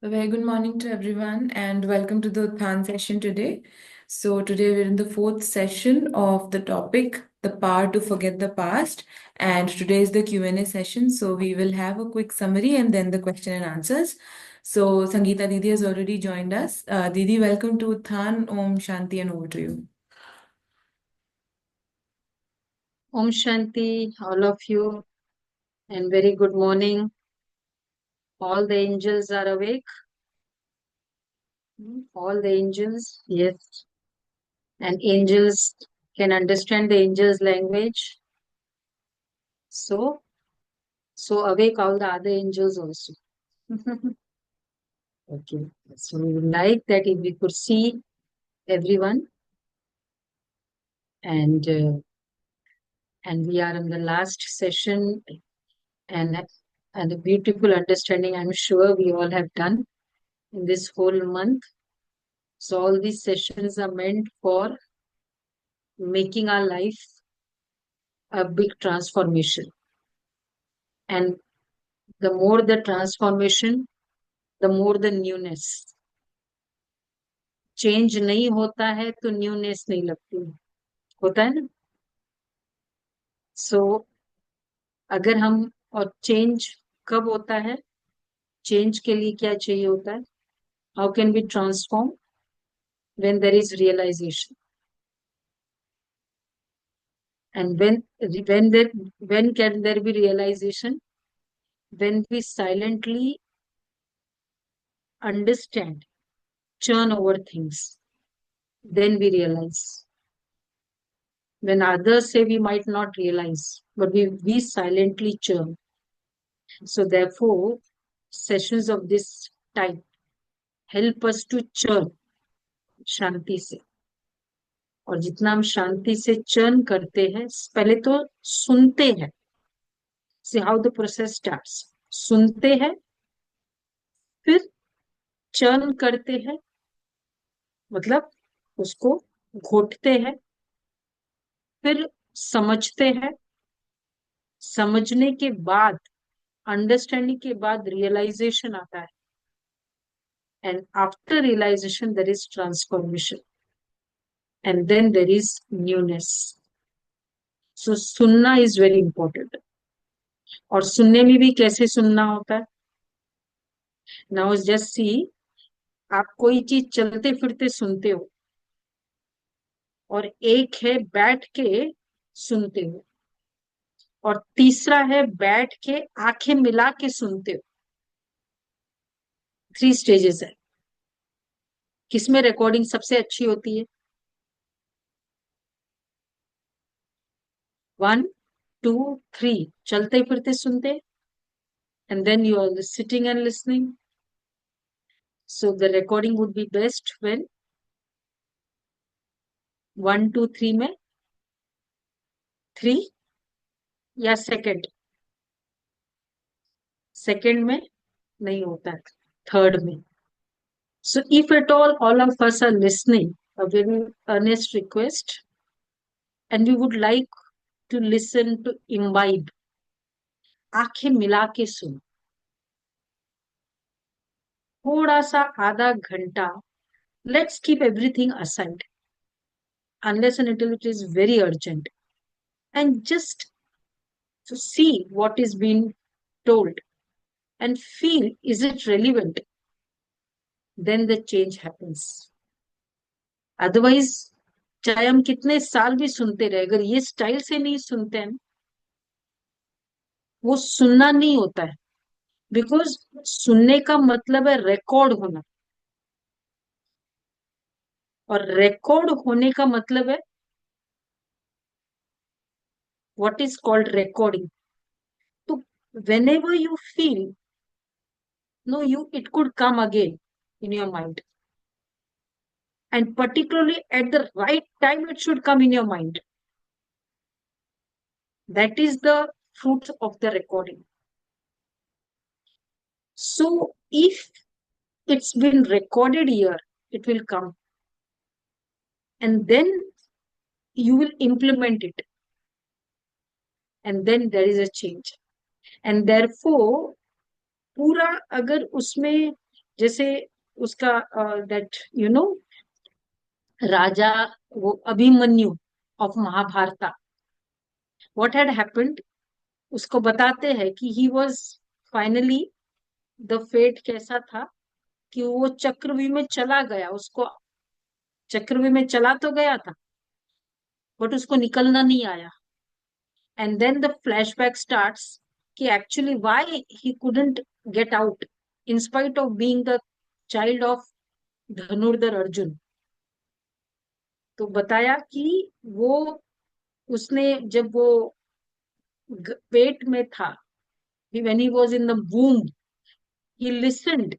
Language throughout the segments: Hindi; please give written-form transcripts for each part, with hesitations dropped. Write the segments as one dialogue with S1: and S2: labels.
S1: A very good morning to everyone and welcome to the Uthan session today. So today we're in the fourth session of the topic, the power to forget the past. And today is the Q&A session. So we will have a quick summary and then the question and answers. So Sangeeta Didi has already joined us. Didi, welcome to Uthan. Om Shanti and over to you.
S2: Om Shanti, all of you, and very good morning. All the angels are awake. All the angels, yes. And angels can understand the angels' language. So, so awake all the other angels also. Okay. So we would like that if we could see everyone, and and we are in the last session, and and a beautiful understanding I'm sure we all have done in this whole month. So all these sessions are meant for making our life a big transformation. And the more the transformation, the more the newness. Change नहीं होता है तो न्यूनेस नहीं लगती, होता है ना. सो अगर हम, और चेंज कब होता है, चेंज के लिए क्या चाहिए होता है, how can be transform, when there is realisation. And when can there be realization? When we silently understand, churn over things, then we realize. When others say, we might not realize, but we silently churn. So therefore, sessions of this type help us to churn शांति से. और जितना हम शांति से चर्न करते हैं, पहले तो सुनते हैं. See how the process starts. सुनते हैं, फिर चर्न करते हैं, मतलब उसको घोटते हैं, फिर समझते हैं, समझने के बाद, अंडरस्टैंडिंग के बाद रियलाइजेशन आता है. And after realization, there is transformation. And then there is newness. So सुनना is very important. और सुनने में भी कैसे सुनना होता है. Now just see, आप कोई चीज चलते फिरते सुनते हो, और एक है बैठ के सुनते हो, और तीसरा है बैठ के आंखें मिला के सुनते हो. 3 स्टेजेस है. किसमें रिकॉर्डिंग सबसे अच्छी होती है? 1, 2, 3 चलते फिरते सुनते, and then you are sitting and listening. So the recording would be best when 1, 2, 3 में, 3 या सेकंड में नहीं होता है, थर्ड में. So if at all of us are listening, a very earnest request, and we would like to listen to imbibe, आंखें मिला के सुन, थोड़ा सा आधा घंटा. Let's keep everything aside, unless and until it is very urgent, and just to see what is being told and feel, is it relevant? Then the change happens. Otherwise, चाहे हम कितने साल भी सुनते रहे, अगर ये स्टाइल से नहीं सुनते हैं, वो सुनना नहीं होता है. बिकॉज सुनने का मतलब है रिकॉर्ड होना, और रिकॉर्ड होने का मतलब है व्हाट इज कॉल्ड रिकॉर्डिंग. तो whenever you feel, no, it could come again in your mind, and particularly at the right time it should come in your mind. That is the fruit of the recording. So if it's been recorded here, it will come, and then you will implement it, and then there is a change. And therefore पूरा अगर उसमें जैसे उसका दैट यू नो राजा, वो Abhimanyu of Mahabharata, what had happened, उसको बताते हैं कि he was finally, the fate कैसा था कि वो चक्रव्यूह में चला गया, उसको चक्रव्यूह में चला तो गया था बट उसको निकलना नहीं आया. And then the flashback starts कि actually why he couldn't get out in spite of being the child of धनुर्धर अर्जुन. तो बताया कि वो, उसने जब वो पेट में था, when he was in the womb, he listened,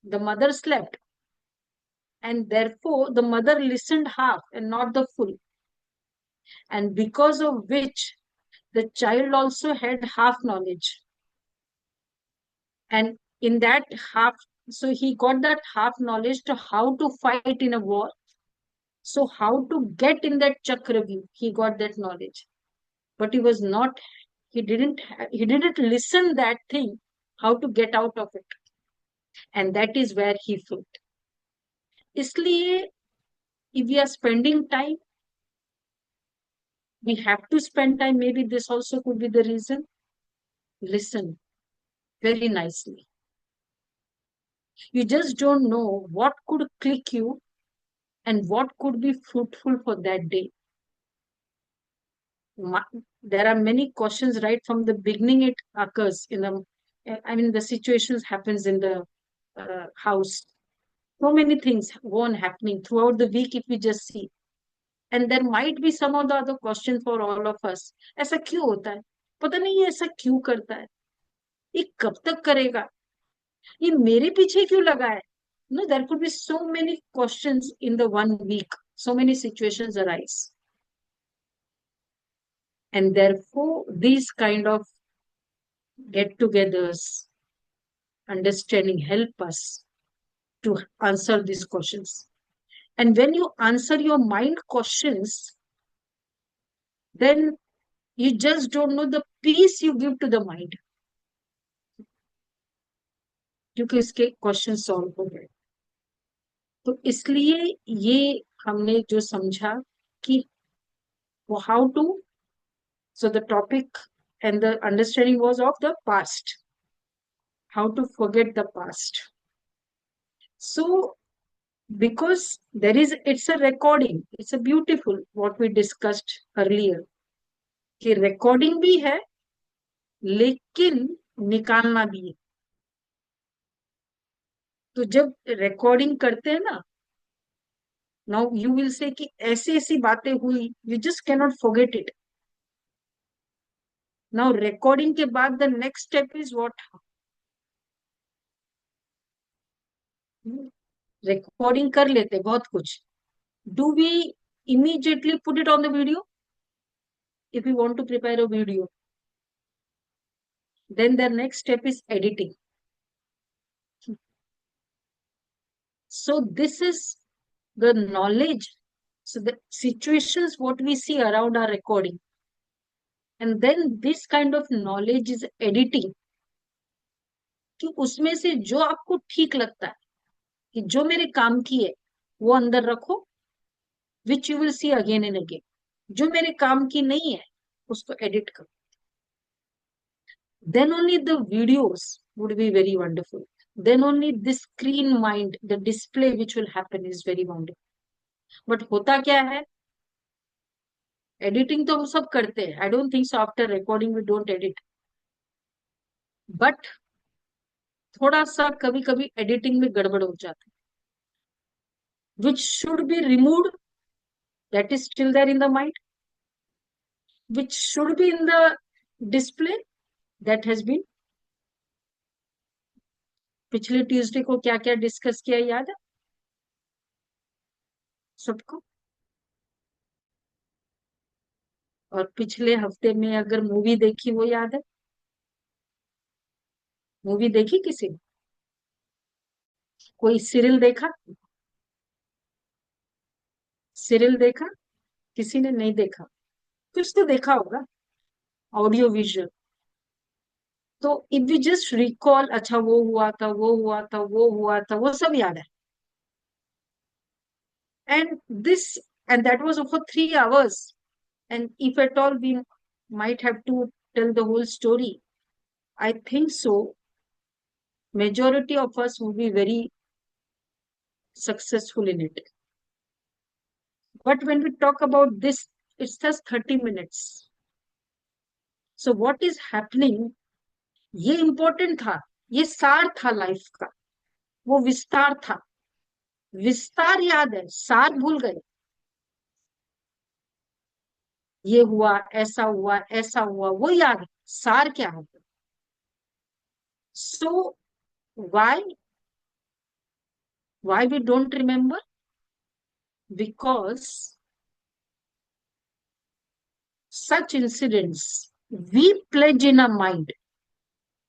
S2: the mother slept, and therefore the mother listened half and not the full, and because of which the child also had half knowledge, and in that half, so he got that half knowledge to how to fight in a war, so how to get in that chakravyuh, he got that knowledge, but he was not, he didn't listen that thing, how to get out of it, and that is where he failed. इसलिए if we are spending time, we have to spend time, maybe this also could be the reason. Listen very nicely. You just don't know what could click you and what could be fruitful for that day. There are many questions right from the beginning. It occurs in the, I mean, the situations happens in the house. So many things go on happening throughout the week if we just see. And there might be some of the other questions for all of us. ऐसा क्यों होता है? पता नहीं ये ऐसा क्यों करता है? ये कब तक करेगा? ये मेरे पीछे क्यों लगा है? No, there could be so many questions in the one week. So many situations arise. And therefore, these kind of get-togethers, understanding help us to answer these questions. And when you answer your mind questions, then you just don't know the peace you give to the mind. क्योंकि इसके क्वेश्चन सॉल्व हो गए. तो इसलिए ये हमने जो समझा कि how to, so the topic and the understanding was of the past, how to forget the past. So because there is, it's a recording, it's a beautiful what we discussed earlier कि recording भी है लेकिन निकालना भी है. तो जब recording करते हैं ना, now you will say कि ऐसी ऐसी बातें हुई, you just cannot forget it. Now recording के बाद the next step is what? Recording कर लेते बहुत कुछ. Do we immediately put it on the video? If we want to prepare a video, then the next step is editing. So this is the knowledge. So the situations what we see around our recording, and then this kind of knowledge is editing. कि उसमें से जो आपको ठीक लगता है कि जो मेरे काम की है वो अंदर रखो, which you will see again and again. जो मेरे काम की नहीं है उसको edit करो. Then only the videos would be very wonderful. Then only this screen mind, the display which will happen is very wonderful. But होता क्या है? Editing तो हम सब करते हैं. I don't think so after recording we don't edit. But थोड़ा सा कभी कभी editing में गड़बड़ हो जाता है. Which should be removed, that is still there in the mind. Which should be in the display, that has been. पिछले ट्यूसडे को क्या क्या डिस्कस किया याद है सबको? और पिछले हफ्ते में अगर मूवी देखी वो याद है? मूवी देखी किसी ने? कोई सीरियल देखा? सीरियल देखा? किसी ने नहीं देखा? कुछ तो देखा होगा ऑडियो विजुअल. तो इफ वी जस्ट रिकॉल, अच्छा वो हुआ था, वो हुआ था, वो हुआ था, वो सब याद है. And this and that was for 3 hours. And if at all we might have to tell the whole story, I think so. Majority of us will be very successful in it. But when we talk about this, it's just 30 minutes. So what is happening? ये important था, ये सार था लाइफ का, वो विस्तार था. विस्तार याद है, सार भूल गए. ये हुआ, ऐसा हुआ, ऐसा हुआ, वो याद है, सार क्या है. So why we don't remember? Because such incidents we pledge in our mind.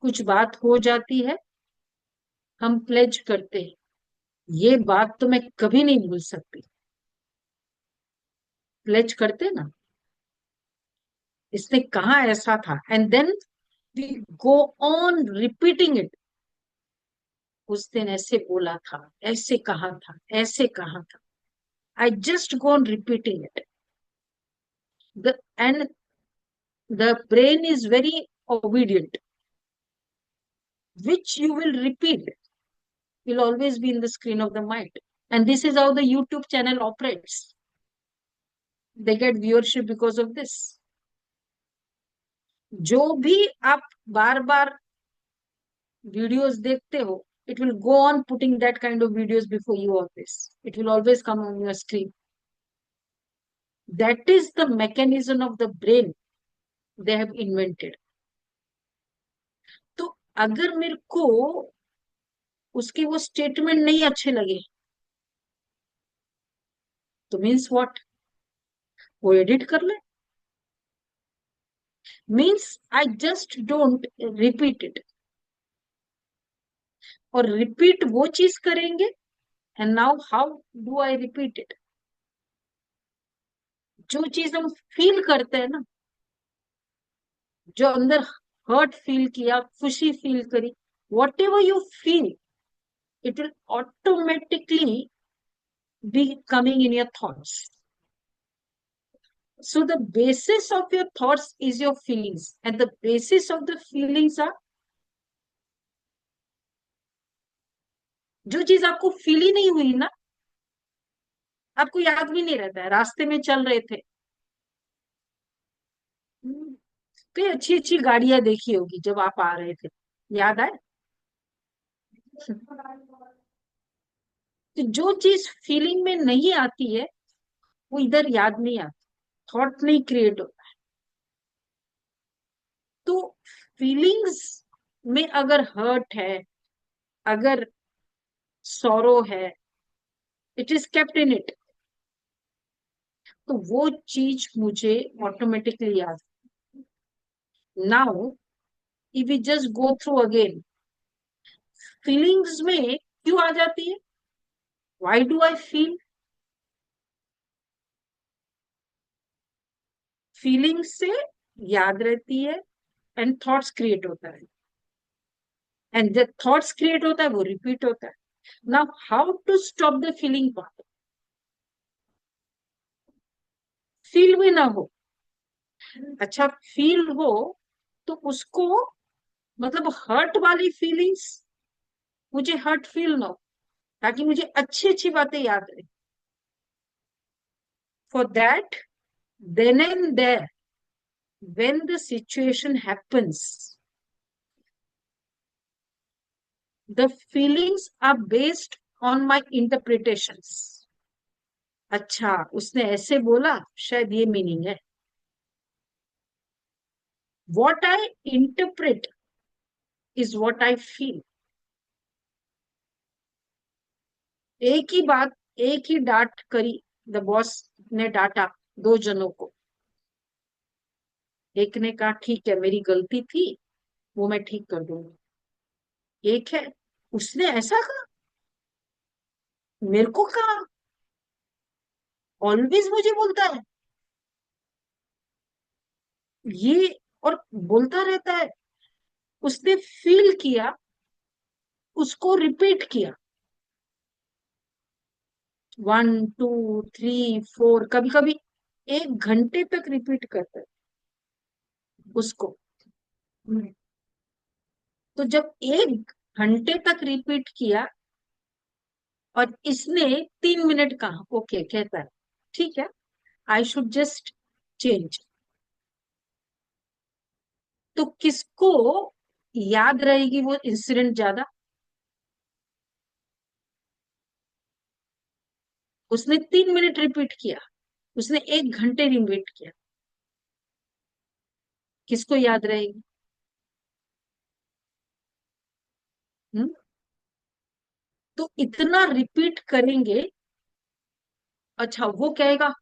S2: कुछ बात हो जाती है, हम प्लेज करते हैं, ये बात तो मैं कभी नहीं भूल सकती. प्लेज करते ना, इसने कहा ऐसा था, and then we go on repeating it. उस दिन ऐसे बोला था, ऐसे कहा था, ऐसे कहा था. I just go on repeating it. And the brain is very obedient. Which you will repeat will always be in the screen of the mind. And this is how the YouTube channel operates. They get viewership because of this. जो भी आप बार बार वीडियोस देखते हो, it will go on putting that kind of videos before you always. It will always come on your screen. That is the mechanism of the brain they have invented. तो अगर मेरे को उसके वो स्टेटमेंट नहीं अच्छे लगे, तो मीन्स व्हाट, वो एडिट कर ले. Means I just don't repeat it. और रिपीट वो चीज करेंगे. And now how do I repeat it? जो चीज हम फील करते हैं ना, जो अंदर हर्ट फील किया, खुशी फील करी, what ever you feel, it will automatically be coming in your thoughts. So the basis of your thoughts is your feelings, and the basis of the feelings are जो चीज आपको फील ही नहीं हुई ना, आपको याद भी नहीं रहता है. रास्ते में चल रहे थे, कई अच्छी अच्छी गाड़ियां देखी होगी जब आप आ रहे थे, याद आए. तो जो चीज फीलिंग में नहीं आती है, वो इधर याद नहीं आती, थॉट नहीं क्रिएट होता. तो फीलिंग्स में अगर हर्ट है, अगर सॉरो है, it is kept in it, तो वो चीज मुझे ऑटोमेटिकली याद. Now if we just go through again, feelings में क्यों आ जाती है, why do I feel. Feelings से याद रहती है, एंड थॉट्स क्रिएट होता है, एंड जब थॉट्स क्रिएट होता है वो रिपीट होता है. Now how to stop the feeling part. Feel भी ना हो, अच्छा फील हो, तो उसको मतलब हर्ट वाली फीलिंग्स, मुझे हर्ट फील ना हो, ताकि मुझे अच्छी अच्छी बातें याद रहे. For that, then and there, when the situation happens, the feelings are based on my interpretations. अच्छा उसने ऐसे बोला, शायद ये मीनिंग है. what I interpret is what I feel. एक ही बात, एक ही डांट करी, द बॉस ने डांटा 2 जनों को. एक ने कहा ठीक है मेरी गलती थी, वो मैं ठीक कर दूंगी. एक है, उसने ऐसा कहा, मेरे को कहा, ऑलवेज मुझे बोलता है ये, और बोलता रहता है. उसने फील किया, उसको रिपीट किया, 1 2 3 4, कभी कभी 1 घंटे तक रिपीट करता है उसको। तो जब 1 घंटे तक रिपीट किया और इसने 3 मिनट कहा, ओके कहता है, ठीक है, आई शुड जस्ट चेंज, तो किसको याद रहेगी वो इंसिडेंट ज्यादा? उसने 3 मिनट रिपीट किया, उसने 1 घंटे रिपीट किया, किसको याद रहेगी? हम्म? तो इतना रिपीट करेंगे, अच्छा वो कहेगा,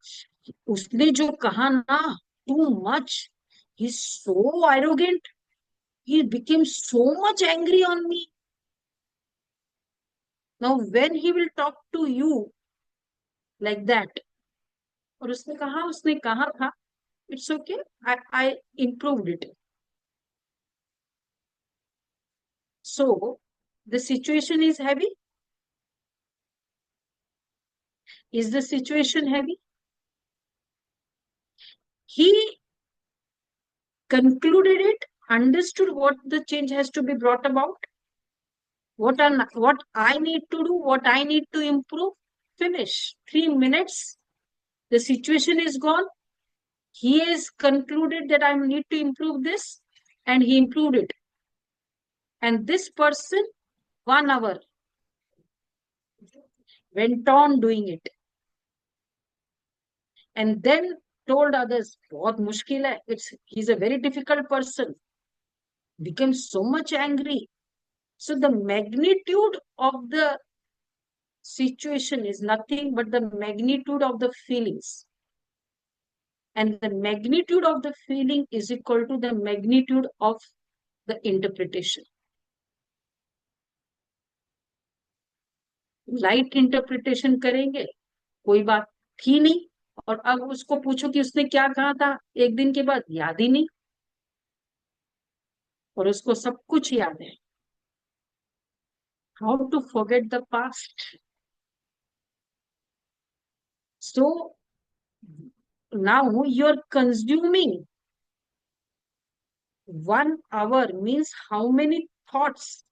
S2: उसने जो कहा ना, too much, he so arrogant, he became so much angry on me. Now when he will talk to you like that, और उसने कहा था, it's okay, I improved it. So the situation is heavy. Is the situation heavy? He concluded it, understood what the change has to be brought about, what I need to do, what I need to improve. Finish. 3 minutes. The situation is gone. He has concluded that I need to improve this, and he improved it. And this person, 1 hour, went on doing it. And then told others, बहुत मुश्किल है. He's a very difficult person. Became so much angry. So the magnitude of the situation is nothing but the magnitude of the feelings. And the magnitude of the feeling is equal to the magnitude of the interpretation. Light interpretation करेंगे, कोई बात थी नहीं, और अब उसको पूछो कि उसने क्या कहा था, एक दिन के बाद याद ही नहीं, और उसको सब कुछ याद है. How to forget the past? So now you are consuming 1 hour, means how many thoughts?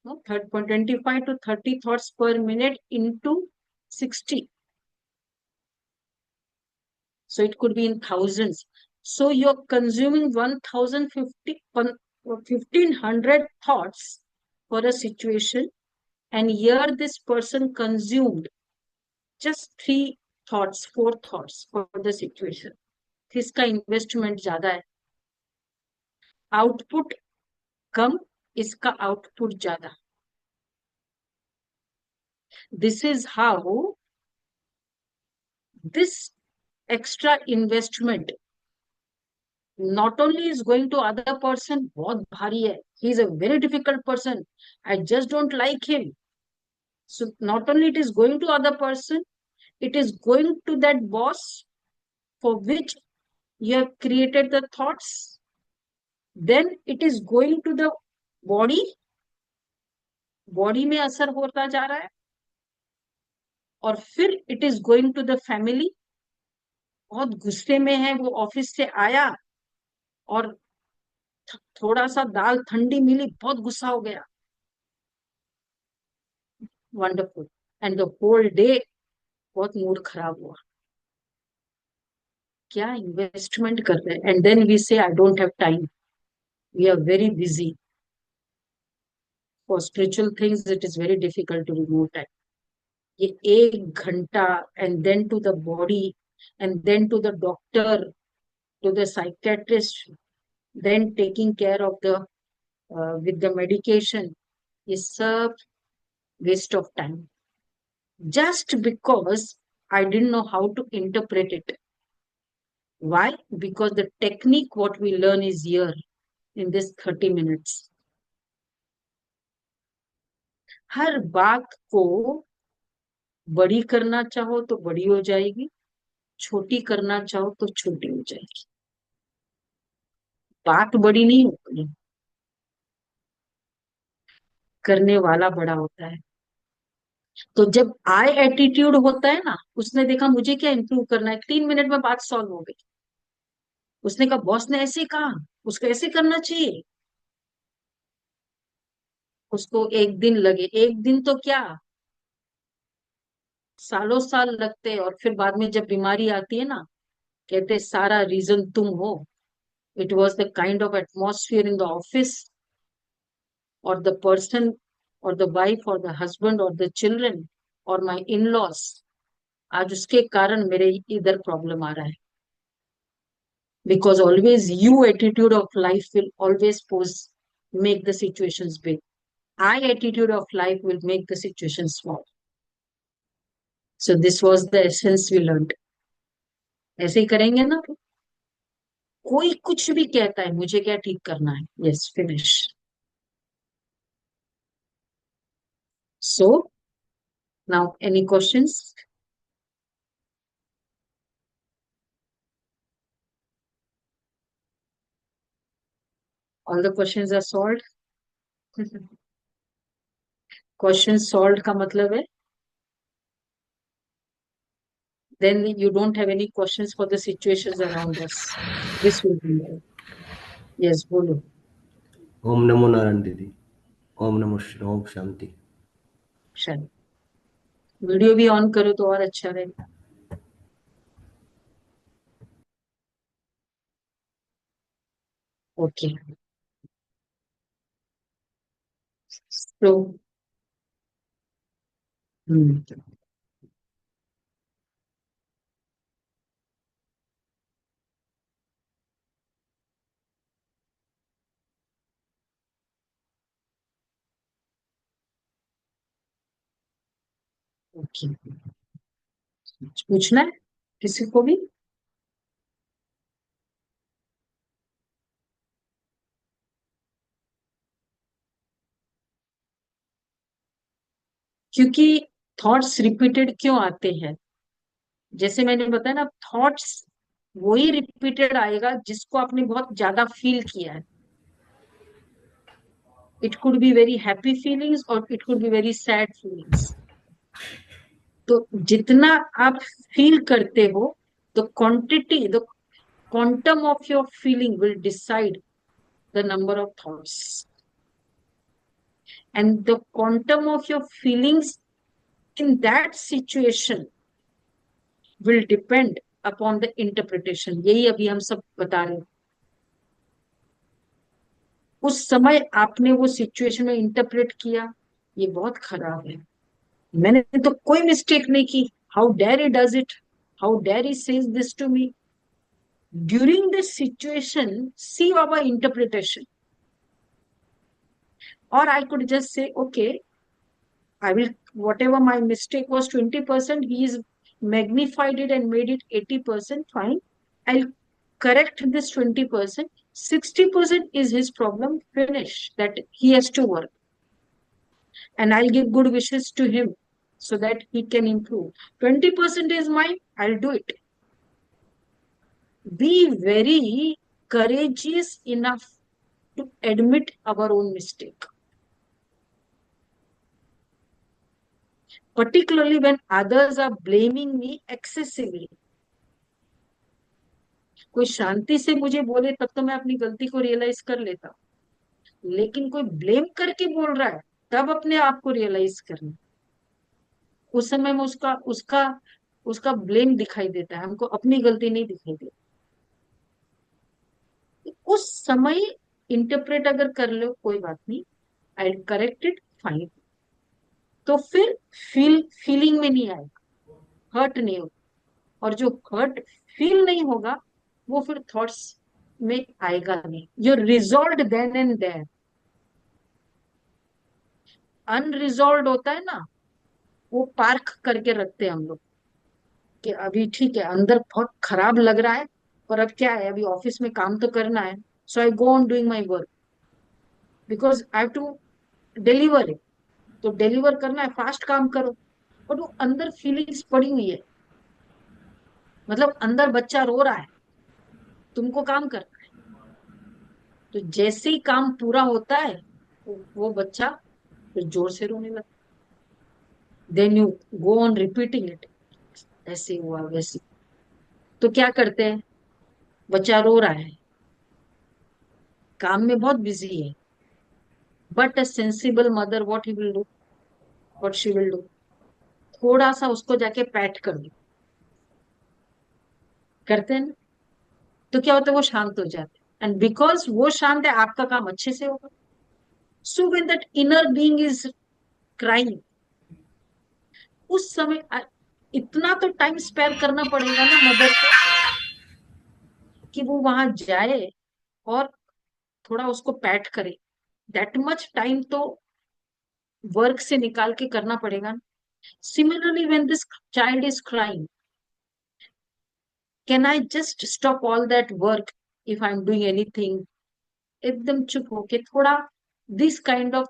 S2: No, 25 to 30 thoughts per minute into 60. So it could be in thousands. So you're consuming 1,500 thoughts for a situation, and here this person consumed just 3 thoughts, 4 thoughts for the situation. इसका इन्वेस्टमेंट ज्यादा है, आउटपुट कम, इसका आउटपुट ज्यादा. This is how this extra investment not only is going to other person, बहुत भारी है, he is a very difficult person, I just don't like him. So not only it is going to other person, it is going to that boss for which you have created the thoughts, then it is going to the body, body में असर होता जा रहा है, और फिर it is going to the family. बहुत गुस्से में है वो, ऑफिस से आया और थोड़ा सा दाल ठंडी मिली, बहुत गुस्सा हो गया, wonderful, and the whole day बहुत मूड खराब हुआ. क्या इन्वेस्टमेंट कर रहे हैं, and then we say I don't have time, we are very busy. For spiritual things it is very difficult to remove time. ये 1 घंटा, and then to the body, and then to the doctor, to the psychiatrist, then taking care of the with the medication, is सब waste of time, just because I didn't know how to interpret it. Why? Because the technique what we learn is here in this 30 minutes. हर बात को बड़ी करना चाहो तो बड़ी हो जाएगी, छोटी करना चाहो तो छोटी हो जाएगी. बात बड़ी नहीं होगी, करने वाला बड़ा होता है। तो जब आई एटीट्यूड होता है ना, उसने देखा मुझे क्या इंप्रूव करना है, 3 मिनट में बात सॉल्व हो गई। उसने कहा बॉस ने ऐसे कहा, उसको ऐसे करना चाहिए। उसको एक दिन लगे, एक दिन तो क्या, सालों साल लगते हैं। और फिर बाद में जब बीमारी आती है ना, कहते सारा रीजन तुम हो। It was the kind of atmosphere in the office, और द पर्सन, और द वाइफ, और द हस्बैंड, और द चिल्ड्रन, और माई इन लॉस। आज उसके कारण मेरे इधर प्रॉब्लम आ रहा है। Because always you attitude of life will always pose, make the situations big. I attitude of life will make the situation small. So this was the essence we learned. ऐसे ही करेंगे ना तो कोई कुछ भी कहता है, मुझे क्या ठीक करना है, yes finish. So now any questions? All the questions are solved. Question solved का मतलब है then you don't have any questions for the situations around us. This will be there. Yes, बोलो.
S3: ओम नमो नारायण दीदी। ओम नमो शिवाय। ओम शांति।
S2: शायद वीडियो भी ऑन करो तो और अच्छा रहेगा. Okay. So, hmm, okay. पूछना है किसी को भी? क्योंकि थॉट्स रिपीटेड क्यों आते हैं? जैसे मैंने बताया ना, थॉट्स वही रिपीटेड आएगा जिसको आपने बहुत ज्यादा फील किया है. It could be very happy feelings और it could be very sad feelings. तो जितना आप फील करते हो, the quantity, the quantum of your feeling will decide the number of thoughts. And the quantum of your feelings in that situation will depend upon the interpretation. यही अभी हम सब बता रहे हैं. उस समय आपने वो सिचुएशन में इंटरप्रेट किया, ये बहुत खराब है. मैंने तो कोई मिस्टेक नहीं की. How dare he does it, how dare he says this to me. During this situation see our interpretation. और I could just say okay, I will, whatever my mistake was 20%, he's magnified it and made it 80%, fine. I'll correct this 20%. 60% is his problem, finish. That he has to work. And I'll give good wishes to him so that he can improve. 20% is mine, I'll do it. Be very courageous enough to admit our own mistake. Particularly when others are blaming me excessively. कोई शांति से मुझे बोले तब तो मैं अपनी गलती को रियलाइज कर लेता हूँ, लेकिन कोई ब्लेम करके बोल रहा है तब अपने आप को रियलाइज करना. उस समय में उसका उसका उसका ब्लेम दिखाई देता है, हमको अपनी गलती नहीं दिखाई देती. उस समय इंटरप्रेट अगर कर लो कोई बात नहीं, आई करेक्ट इट, फाइन. तो फिर फीलिंग में नहीं आएगा, हर्ट नहीं होगा. और जो हर्ट फील नहीं होगा वो फिर थॉट्स में आएगा नहीं. जो resolve then and there. Unresolve होता है ना, वो पार्क करके रखते हैं हम लोग कि अभी ठीक है, अंदर बहुत खराब लग रहा है, पर अब क्या है, अभी ऑफिस में काम तो करना है. So I go on doing my work because I have to deliver it. तो डिलीवर करना है, फास्ट काम करो. और वो अंदर फीलिंग्स पड़ी हुई है, मतलब अंदर बच्चा रो रहा है, तुमको काम करना है. तो जैसे ही काम पूरा होता है वो बच्चा फिर जोर से रोने लगता। Then you go on repeating it, ऐसे हुआ वैसे। तो क्या करते हैं, बच्चा रो रहा है, काम में बहुत बिजी है, but a sensible mother what he will do, what she will do, थोड़ा सा उसको जाके पैट कर दो। करते हैं ना? तो क्या होता है, वो शांत हो जाते हैं, एंड बिकॉज वो शांत है, आपका काम अच्छे से होगा। So when that inner being is crying, उस समय इतना तो टाइम स्पेयर करना पड़ेगा ना मदर को, कि वो वहां जाए और थोड़ा उसको पैट करे। दैट मच टाइम तो वर्क से निकाल के करना पड़ेगा ना। Similarly when this child is crying, can I just stop all that work if I am doing anything, एकदम चुप होके थोड़ा, this kind of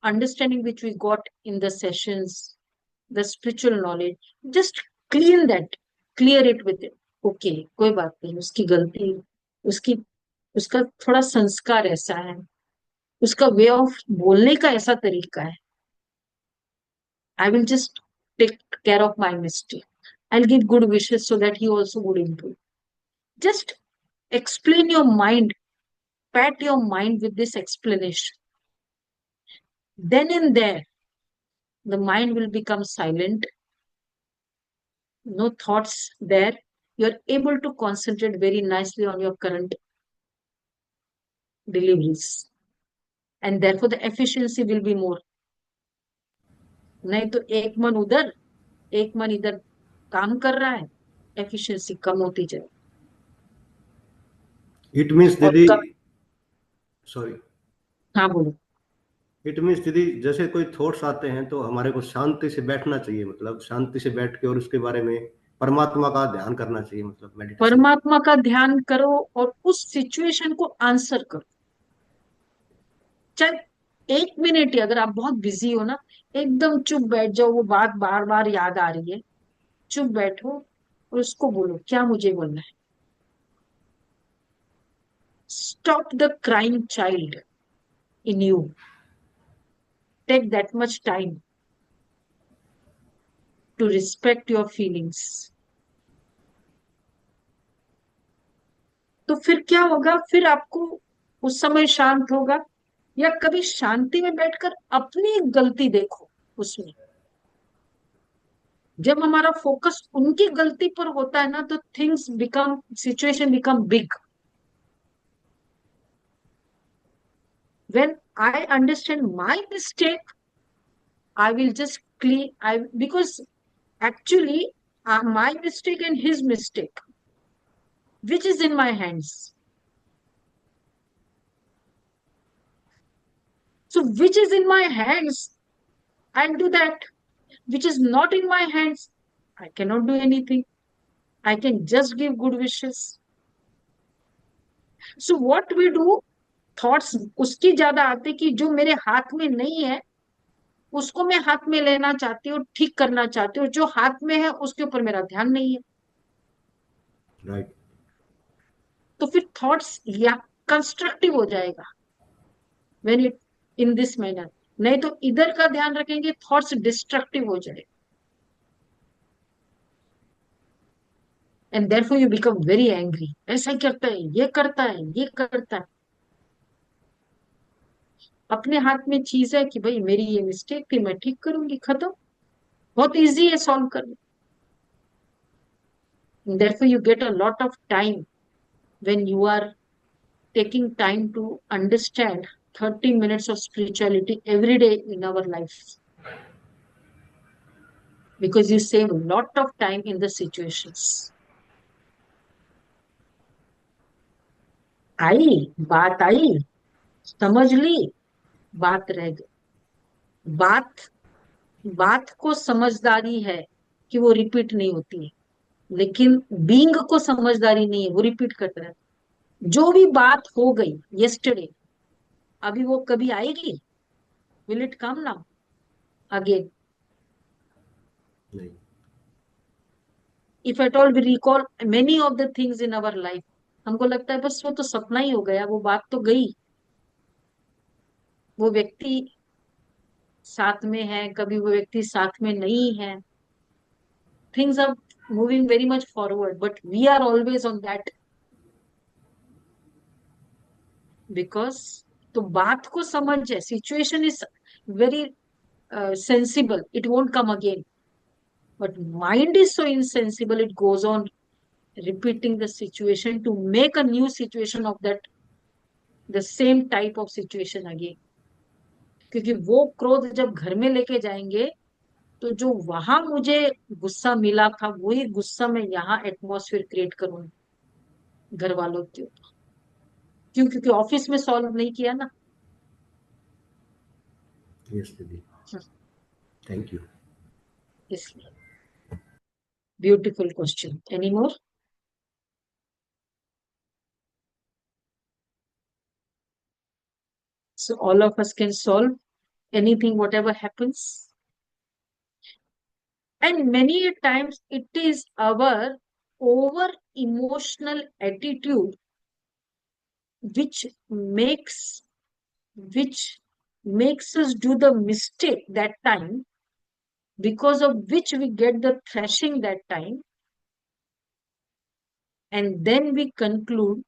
S2: understanding which we got in the sessions, the spiritual knowledge, just clean that, clear it with it. Okay, कोई बात नहीं, उसकी गलती, उसकी, उसका थोड़ा संस्कार ऐसा है, उसका वे ऑफ बोलने का ऐसा तरीका है। I will just take care of my mistake. I'll give good wishes so that he also would improve. Just explain your mind, pat your mind with this explanation. Then and there, the mind will become silent, no thoughts there. You're able to concentrate very nicely on your current deliveries, and therefore the efficiency will be more. नहीं तो एक मन उधर, एक मन इधर काम कर रहा है, एफिशिएंसी कम होती जाए।
S3: इट मीन्स
S2: और
S3: दीदी,
S2: कब,
S3: सॉरी,
S2: हाँ बोलो।
S3: इट मीन्स दीदी जैसे कोई थॉट्स आते हैं तो हमारे को शांति से बैठना चाहिए, मतलब शांति से बैठ के और उसके बारे में परमात्मा का ध्यान करना चाहिए, मतलब मेडिटेशन।
S2: परमात्मा का ध्यान करो और उस सिचुएशन को आंसर करो। चाहे 1 मिनट ही, अगर आप बहुत बिजी हो ना, एकदम चुप बैठ जाओ, वो बात बार बार याद आ रही है, चुप बैठो और उसको बोलो क्या मुझे बोलना है। Stop the crying child in you. Take that much time to respect your feelings. तो फिर क्या होगा, फिर आपको उस समय शांत होगा, या कभी शांति में बैठकर अपनी गलती देखो उसमें। जब हमारा फोकस उनकी गलती पर होता है ना, तो things become, situation become big. When I understand my mistake, I will just clean. Because actually, my mistake and his mistake, which is in my hands. So, which is in my hands, I'll do that. Which is not in my hands, I cannot do anything. I can just give good wishes. So, what we do, thoughts उसकी ज्यादा आते कि जो मेरे हाथ में नहीं है उसको मैं हाथ में लेना चाहती हूँ, ठीक करना चाहती हूँ। जो हाथ में है उसके ऊपर मेरा ध्यान नहीं है,
S3: राइट।
S2: तो फिर थॉट्स या कंस्ट्रक्टिव हो जाएगा when it in this manner. नहीं तो इधर का ध्यान रखेंगे, थॉट्स डिस्ट्रक्टिव हो जाए, and therefore you become very angry. ऐसा करता है, ये करता है, ये करता है। अपने हाथ में चीज है कि भाई मेरी ये मिस्टेक थी, मैं ठीक करूंगी, खत्म। बहुत इजी है सॉल्व करना। Therefore you get a lot of time when you are taking time to understand 30 minutes of spirituality every day in our life, because you save a lot of time in the situations. आई बात, आई समझ ली, बात रह गई। बात, बात को समझदारी है कि वो रिपीट नहीं होती है, लेकिन बीइंग को समझदारी नहीं है, वो रिपीट करता है। जो भी बात हो गई यस्टरडे, अभी वो कभी आएगी? Will it come now again?
S3: नहीं।
S2: If at all we recall many of the things in our life, हमको लगता है बस वो तो सपना ही हो गया, वो बात तो गई, वो व्यक्ति साथ में है, कभी वो व्यक्ति साथ में नहीं है. Things are moving very much forward, but we are always on that. Because तो बात को समझ जाए, situation is very sensible, it won't come again. But mind is so insensible, it goes on repeating the situation to make a new situation of that, the same type of situation again. क्योंकि वो क्रोध जब घर में लेके जाएंगे, तो जो वहां मुझे गुस्सा मिला था, वही गुस्सा मैं यहाँ एटमॉस्फेयर क्रिएट करूंगी घर वालों के ऊपर. क्यों? क्योंकि ऑफिस में सॉल्व नहीं किया ना.
S3: यस दीदी, थैंक यू.
S2: इसलिए. Beautiful question. Any more? So all of us can solve anything, whatever happens. And many a times it is our over emotional attitude which makes which makes us do the mistake that time, because of which we get the thrashing that time, and then we conclude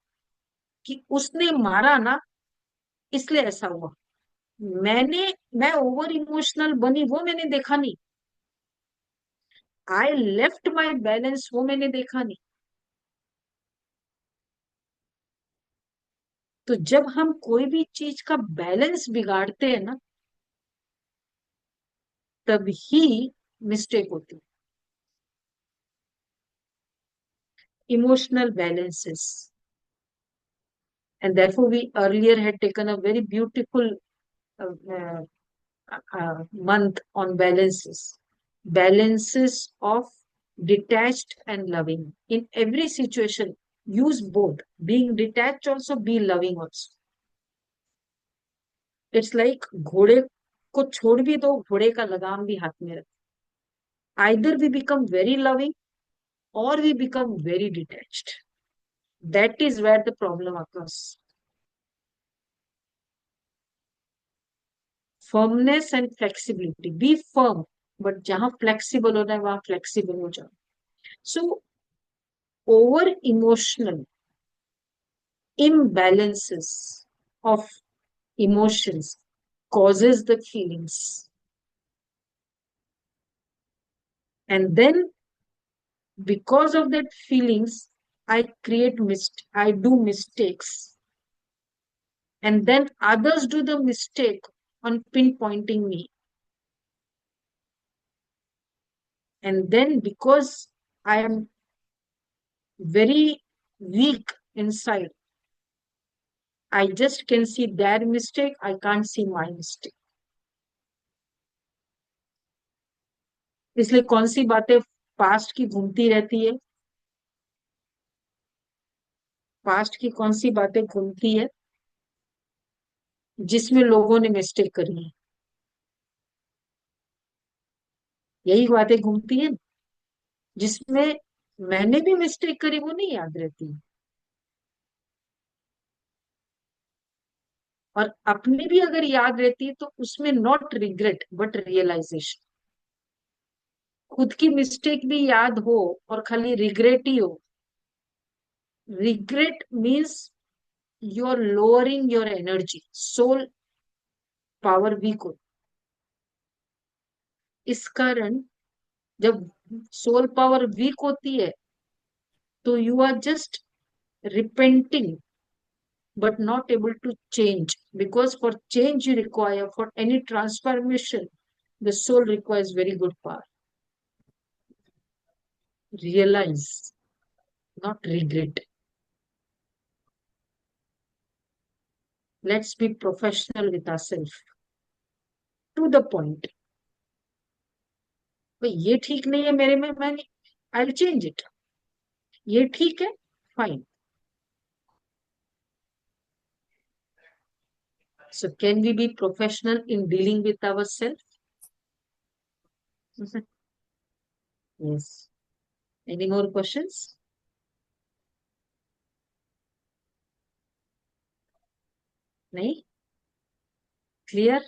S2: कि उसने मारा ना, इसलिए ऐसा हुआ. मैं ओवर इमोशनल बनी, वो मैंने देखा नहीं. आई लेफ्ट माई बैलेंस, वो मैंने देखा नहीं. तो जब हम कोई भी चीज का बैलेंस बिगाड़ते हैं ना, तब ही मिस्टेक होती है. Emotional balances. And therefore we earlier had taken a very beautiful uh, month on balances. Balances of detached and loving. In every situation, use both. Being detached also, be loving also. It's like घोड़े को छोड़ भी दो, घोड़े का लगाम भी हाथ में रख. Either we become very loving or we become very detached. That is where the problem occurs. Firmness and flexibility. Be firm, but जहां flexible होना है वहां flexible हो जाओ. So over emotional imbalances of emotions causes the feelings, and then because of that feelings I do mistakes, and then others do the mistake on pinpointing me, and then because I am very weak inside, I just can see their mistake, I can't see my mistake. इसलिए कौन सी बातें पास्ट की घूमती रहती है? पास्ट की कौन सी बातें घूमती है जिसमें लोगों ने मिस्टेक करी है? यही बातें घूमती है जिसमें मैंने भी मिस्टेक करी, वो नहीं याद रहती. और अपनी भी अगर याद रहती है तो उसमें नॉट रिग्रेट बट रियलाइजेशन. खुद की मिस्टेक भी याद हो और खाली रिग्रेट ही हो. Regret means you are lowering your energy, soul power weak हो. इस कारण जब सोल पावर वीक होती है तो you are just repenting but not able to change, because for change you require, for any transformation, the soul requires very good power. Realize, not regret. Let's be professional with ourselves. To the point. भाई ये ठीक नहीं है मेरे में, मैं आई विल चेंज इट. ये ठीक है, fine. So can we be professional in dealing with ourselves? Yes. Any more questions? नहीं? Clear?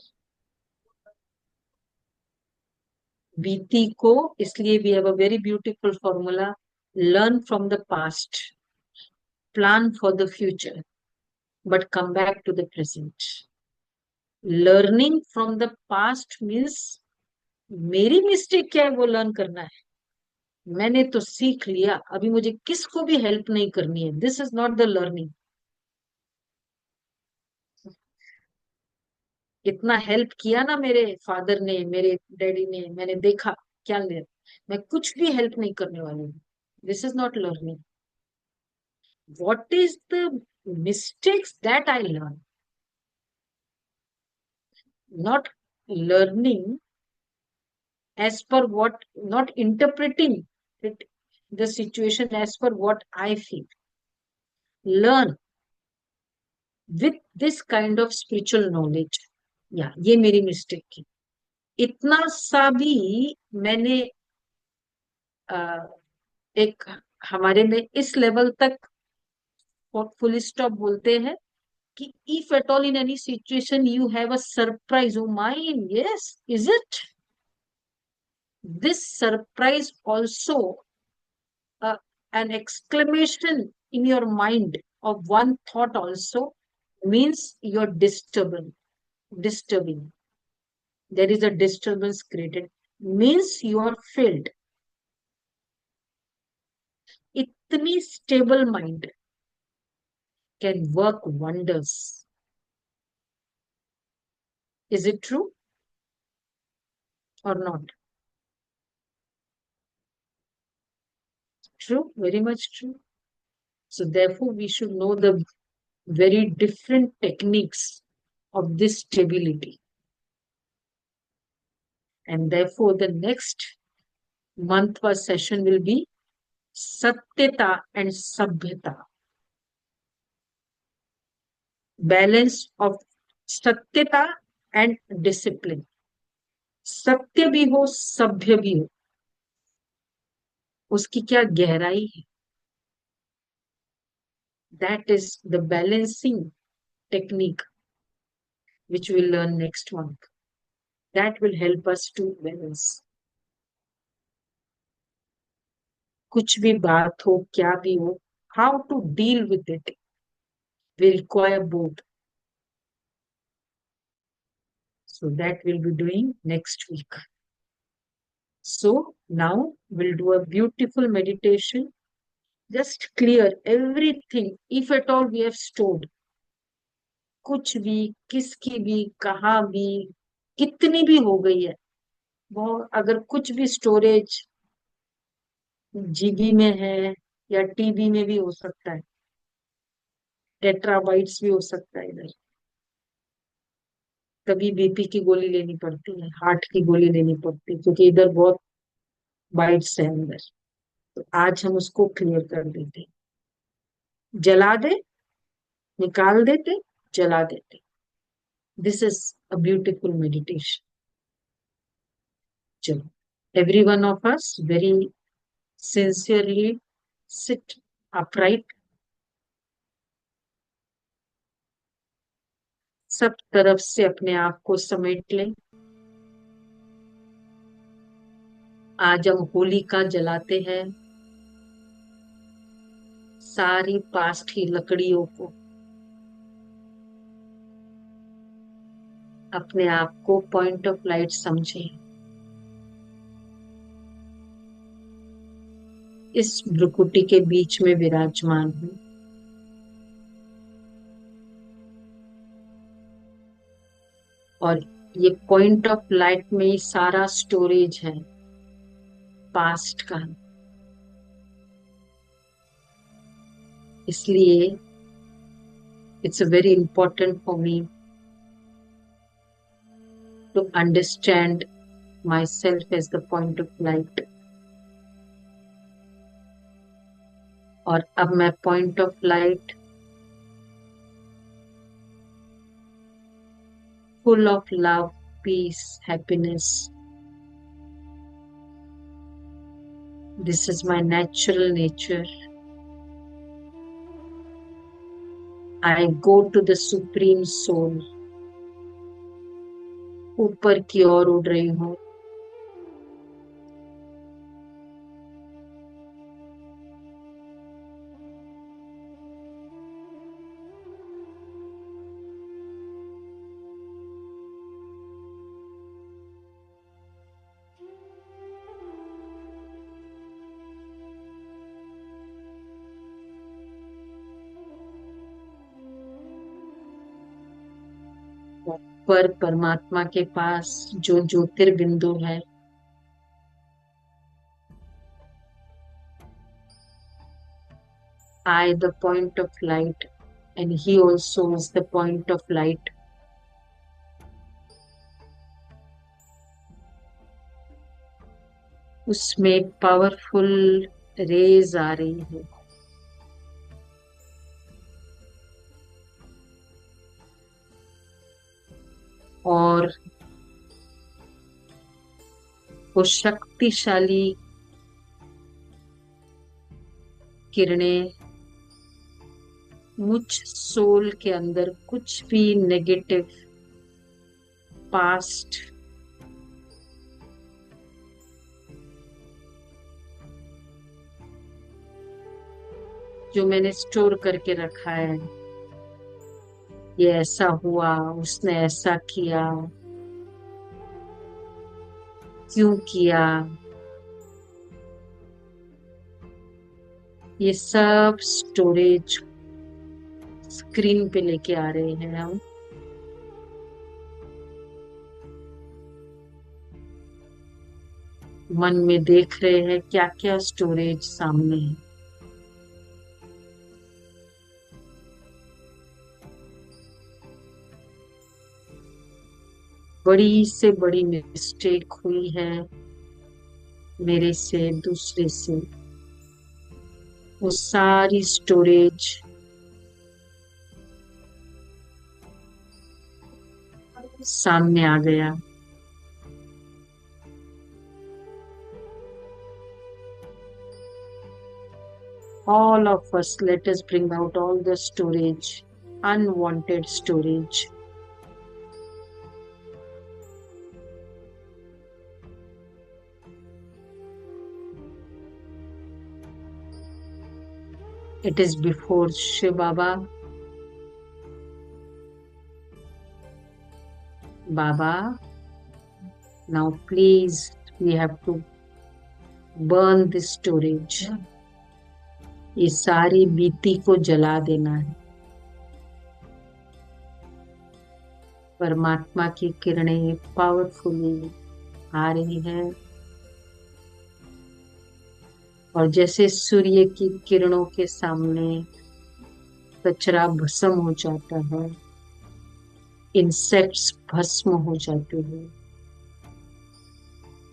S2: बीती को, इसलिए we have a very beautiful formula, learn from the past, plan for the future, but come back to the present. Learning from the past means मेरी मिस्टेक क्या है वो लर्न करना है। मैंने तो सीख लिया, अभी मुझे किसको भी हेल्प नहीं करनी है। This is not the learning. इतना हेल्प किया ना मेरे फादर ने, मेरे डैडी ने, मैंने देखा क्या ले, मैं कुछ भी हेल्प नहीं करने वाली हूँ। This is not learning. What is the mistakes that I learn, not learning as per what, not interpreting it, the situation as per what I feel. Learn with this kind of spiritual knowledge. या ये मेरी मिस्टेक की। इतना सा भी मैंने एक हमारे में इस लेवल तक फुल स्टॉप बोलते हैं कि if at all in any situation you have a surprise, oh mind, yes is it, this surprise also, an exclamation in your mind of one thought also means you're disturbing. There is a disturbance created, means you are filled. Itni stable mind can work wonders. Is it true or not? True, very much true. So therefore we should know the very different techniques of this stability. And therefore the next month or session will be Satyata and Sabhyata. Balance of Satyata and discipline. सत्य भी हो, सभ्य भी हो, उसकी क्या गहराई है, that is the balancing technique which we'll learn next month. That will help us to balance. कुछ भी बात हो, क्या भी हो, how to deal with it will require both. So that we'll be doing next week. So now we'll do a beautiful meditation. Just clear everything, if at all we have stored, कुछ भी, किसकी भी, कहाँ भी, कितनी भी हो गई है वो, अगर कुछ भी स्टोरेज जीबी में है या टीबी में भी हो सकता है, टेट्राबाइट्स भी हो सकता है इधर। कभी बीपी की गोली लेनी पड़ती है, हार्ट की गोली लेनी पड़ती है, क्योंकि इधर बहुत बाइट्स है अंदर। तो आज हम उसको क्लियर कर देते, जला दे, निकाल देते, जला देते। This is a beautiful meditation. चलो, every one of us very sincerely sit upright, सब तरफ से अपने आप को समेट लें। आज हम होलिका जलाते हैं, सारी पास्ट की लकड़ियों को, अपने आप को पॉइंट ऑफ लाइट समझें। इस भ्रुकुटी के बीच में विराजमान हूं, और ये पॉइंट ऑफ लाइट में ही सारा स्टोरेज है पास्ट का। इसलिए it's very important for me to understand myself as the point of light. और अब मैं point of light, full of love, peace, happiness. This is my natural nature. I go to the Supreme Soul. ऊपर की ओर उड़ रही हूँ, पर परमात्मा के पास जो ज्योतिर्बिंदु है, I the point of light and he also is the point of light. उसमें पावरफुल रेज आ रही है और वो शक्तिशाली किरणें मुझ सोल के अंदर कुछ भी नेगेटिव पास्ट जो मैंने स्टोर करके रखा है, ये ऐसा हुआ, उसने ऐसा किया, क्यों किया, ये सब स्टोरेज स्क्रीन पे लेके आ रहे हैं हम। मन में देख रहे हैं क्या क्या स्टोरेज सामने है। बड़ी से बड़ी मिस्टेक हुई है मेरे से, दूसरे से, वो सारी स्टोरेज सामने आ गया। All of us, let us bring out all the storage, unwanted storage. It is before Shiv Baba. Baba, now please, we have to burn this storage. ये सारी बीती को जला देना है। परमात्मा की किरणें पावरफुली आ रही है और जैसे सूर्य की किरणों के सामने कचरा भस्म हो जाता है, इंसेक्ट्स भस्म हो जाते हैं,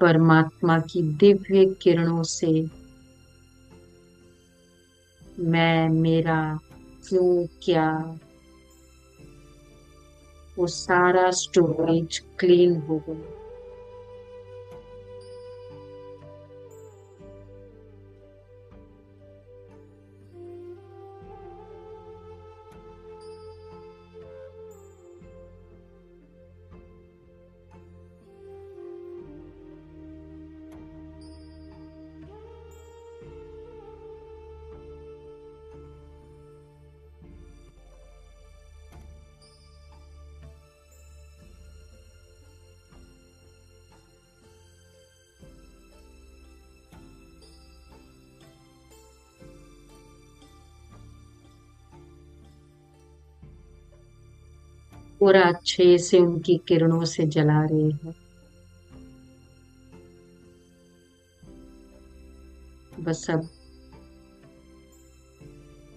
S2: परमात्मा की दिव्य किरणों से मैं, मेरा, क्यों, क्या, वो सारा स्टोरेज क्लीन हो गया। पूरा अच्छे से उनकी किरणों से जला रहे हैं। बस अब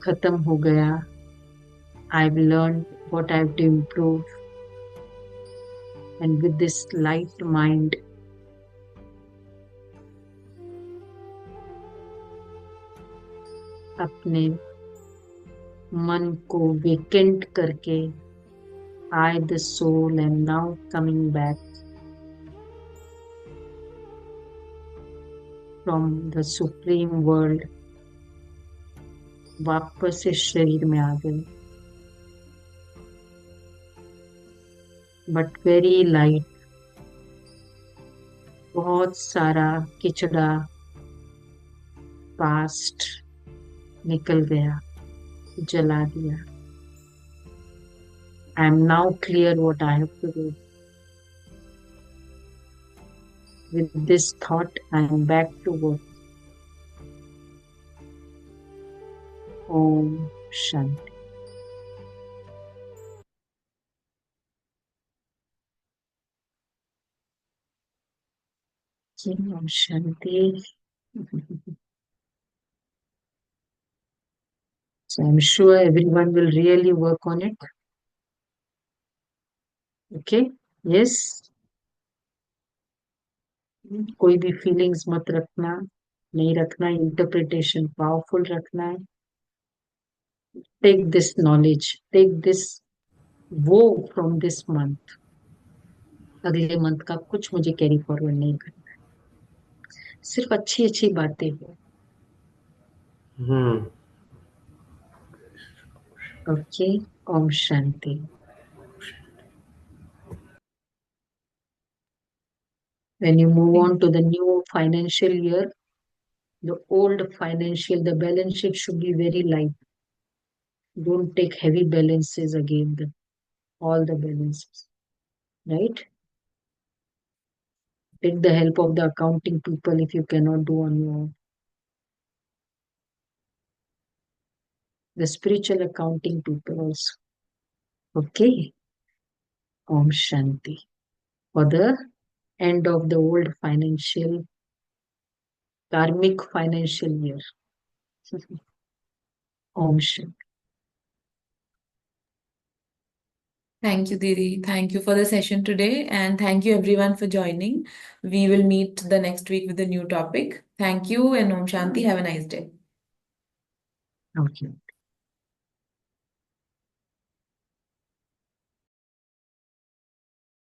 S2: खत्म हो गया। I've learned what I have to improve, and with this light mind, अपने मन को वेकेंट करके, I the soul am now coming back from the supreme world, वापस इस शरीर में आ गए, बट वेरी लाइट। बहुत सारा किचड़ा पास्ट निकल गया, जला दिया। I am now clear what I have to do. With this thought, I am back to work. Om Shanti. Om Shanti. So I'm sure everyone will really work on it. Okay? Yes. कोई भी फीलिंग्स मत रखना, नहीं रखना, इंटरप्रिटेशन पावरफुल रखना है. Take this knowledge, take this vow from this month. अगले मंथ का कुछ मुझे कैरी फॉरवर्ड नहीं करना है, सिर्फ अच्छी अच्छी बातें हो.
S3: Hmm.
S2: Okay. Om Shanti. When you move on to the new financial year, the old financial, the balance sheet should be very light. Don't take heavy balances again, all the balances, right? Take the help of the accounting people if you cannot do on your own. The spiritual accounting people also. Okay. Om Shanti. For the end of the old financial, karmic financial year. Om Shanti.
S1: Thank you, Didi. Thank you for the session today, and thank you everyone for joining. We will meet the next week with a new topic. Thank you, and Om Shanti. Have a nice day.
S2: Okay.